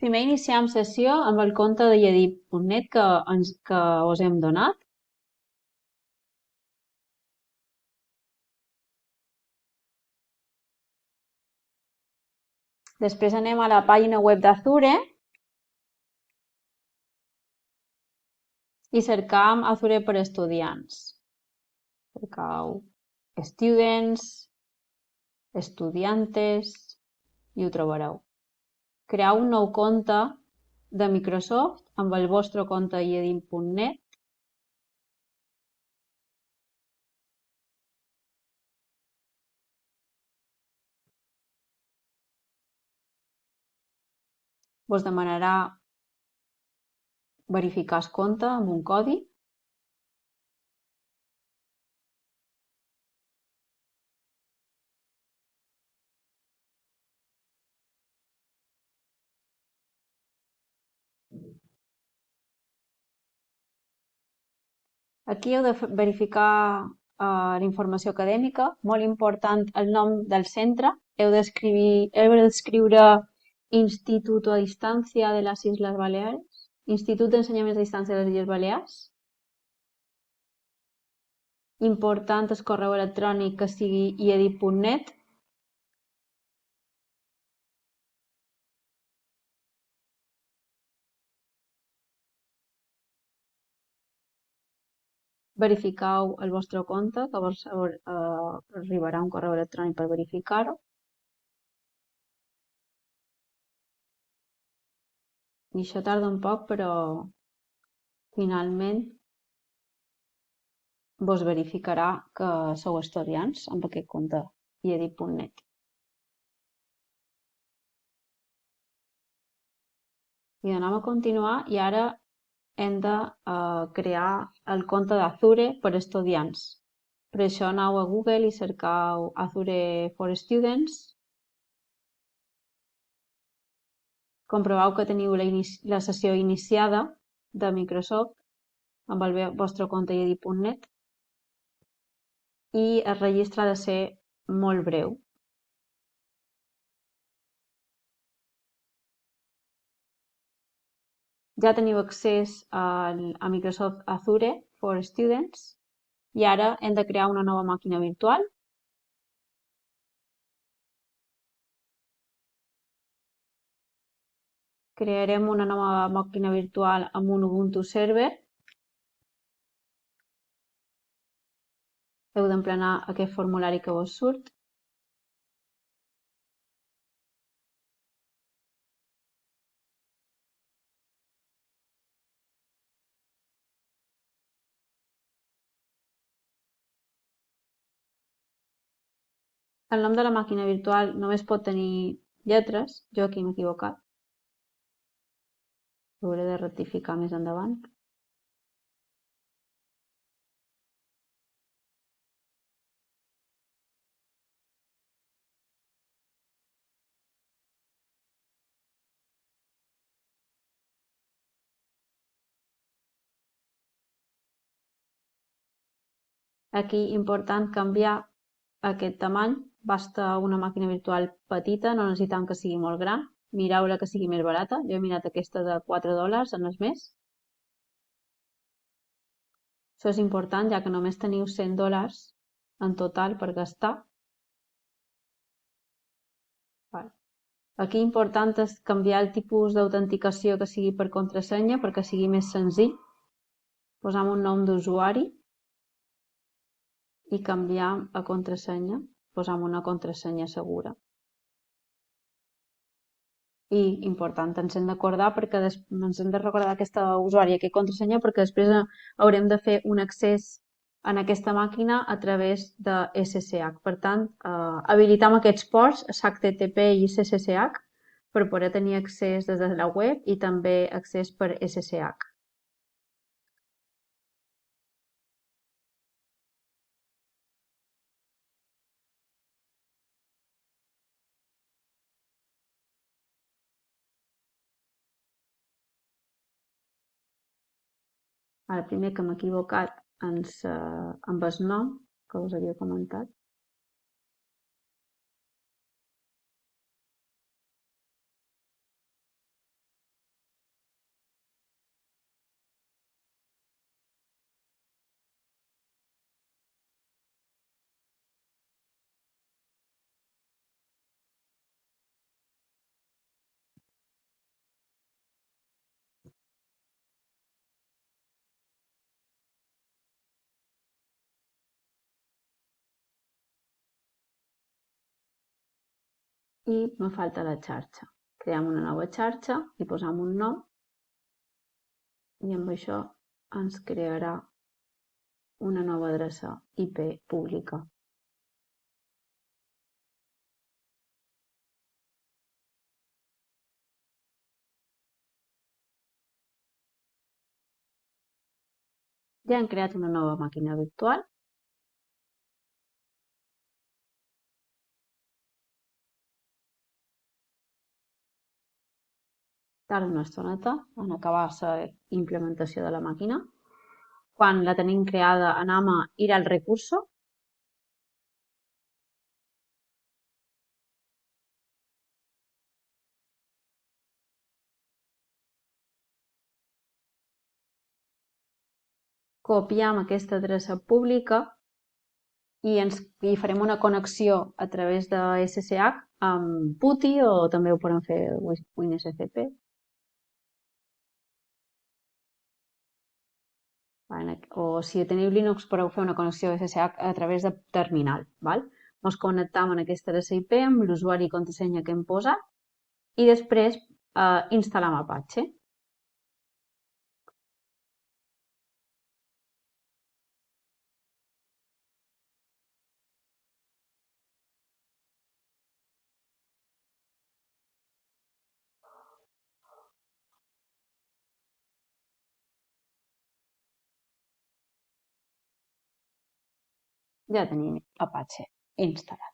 Primer iniciem sessió amb el compte de lledip.net que us hem donat. Després anem a la pàgina web d'Azure i cercam Azure per estudiants. Cercau Students, Estudiantes i ho trobareu. Creau un nou compte de Microsoft amb el vostre compte de lledip.net. Vos demanarà verificar el compte amb un codi. Aquí heu de verificar la informació acadèmica, molt important el nom del centre. Heu d'escriure Instituto a Distancia de les Isles Baleares, Institut d'Ensenyaments a Distància de les Illes Balears. Important el correu electrònic que sigui iedip.net. Verificau el vostre compte, que vos arribarà un correu electrònic per verificar-ho. I això tarda un poc, però finalment vos verificarà que sou estudiants amb aquest compte iedip.net. I anem a continuar i ara hem de crear el compte d'Azure per estudiants. Per això aneu a Google i cercau Azure for Students. Comproveu que teniu la sessió iniciada de Microsoft amb el vostre compte iedip.net i el registre ha de ser molt breu. Ja teniu accés a Microsoft Azure for Students i ara hem de crear una nova màquina virtual. Crearem una nova màquina virtual amb un Ubuntu Server. Heu d'emplenar aquest formulari que vos surt. El nom de la màquina virtual només pot tenir lletres. Jo aquí m'he equivocat. Ho hauré de rectificar més endavant. Aquí important canviar aquest tamany. Basta una màquina virtual petita, no necessitem que sigui molt gran. Mireu-la que sigui més barata. Jo he mirat aquesta de $4 en el mes. Això és important, ja que només teniu $100 en total per gastar. Aquí important és canviar el tipus d'autenticació que sigui per contrasenya perquè sigui més senzill. Posam un nom d'usuari i canviam a contrasenya. Posam una contrasenya segura. I important, ens hem d'acordar perquè ens hem de recordar aquesta usuari i aquesta contrasenya perquè després haurem de fer un accés en aquesta màquina a través de SSH. Per tant, habilitam aquests ports, HTTP i SSH, per poder tenir accés des de la web i també accés per SSH. Ara, primer que m'he equivocat amb el nom que us havia comentat. i me falta la xarxa. Creem una nova xarxa, i posam un nom i amb això ens crearà una nova adreça IP pública. Ja hem creat una nova màquina virtual. Tarda una estoneta en acabar la implementació de la màquina. Quan la tenim creada, anem a ir al recurso. Copiem aquesta adreça pública i farem una connexió a través de SSH amb PuTTY o també ho podem fer WinSCP. O si teniu Linux podeu fer una connexió SSH a través de terminal. Ens connectem en aquesta adreça IP amb l'usuari i contrasenya que hem posat i després instal·lam Apache. Ja tenim Apache instal·lat.